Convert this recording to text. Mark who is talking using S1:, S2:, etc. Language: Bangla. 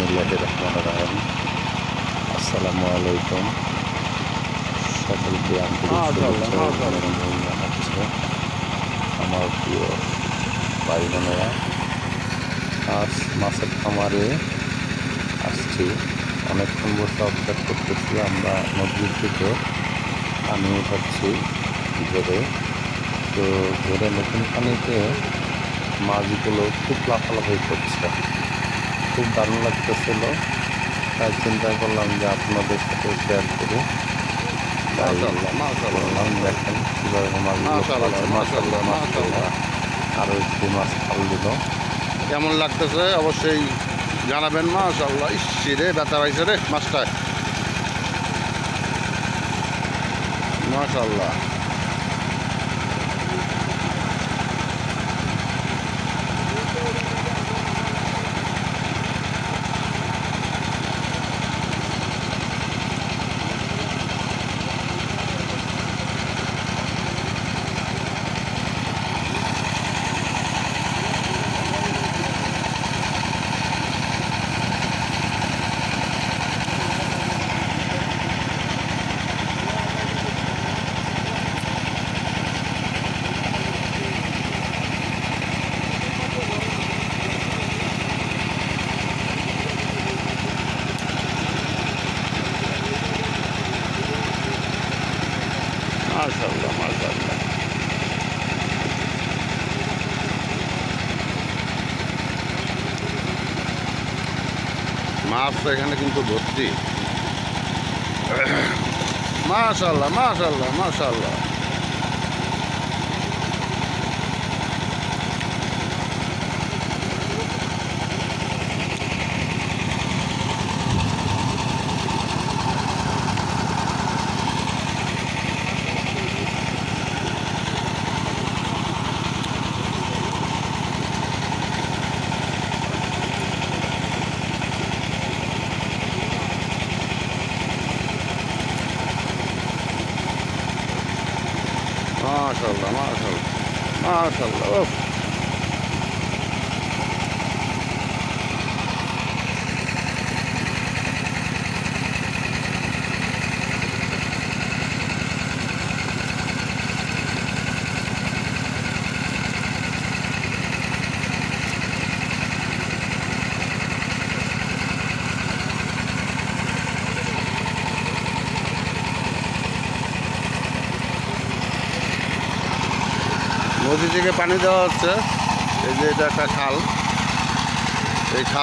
S1: বিসমিল্লাহির রহমানির রহিম। আসসালামু আলাইকুম। সকলকে আন্তরিক শুভেচ্ছা ও অভিনন্দন জানাচ্ছি আমার প্রিয় ভাই বোনেরা। আজ মাছের খামারে আসছি। অনেকক্ষণ বসে অবজার্ভ করতেছি, আমরা নদীর থেকে পানি উঠাচ্ছি ধরে। তো ধরে নতুন পানিতে মাছগুলো খুব লাফালাফি করছে, খুব দারুণ লাগতেছিল। তাই চিন্তা করলাম যে আপনাদের সাথে শেয়ার করি। তাই করলাম। দেখেন কীভাবে মাছগুলো খাচ্ছে। মাশাআল্লাহ মাশাআল্লাহ, আরও একটি মাছ খাল দিল।
S2: কেমন লাগতেছে অবশ্যই জানাবেন। মাশাআল্লাহ, ইসি রে ব্যথা পাইছে রে মাছটায়। মাশাআল্লাহ, মাশাআল্লাহ, মাশাআল্লাহ। মাছ তো এখানে কিন্তু ভর্তি। মাশাআল্লাহ, মাশাআল্লাহ, মাশাআল্লাহ। মাশাআল্লাহ, মাশাআল্লাহ, মাশাআল্লাহ। ওফ, নদী থেকে পানি দেওয়া হচ্ছে। এই যে এটা একটা খাল, এই খাল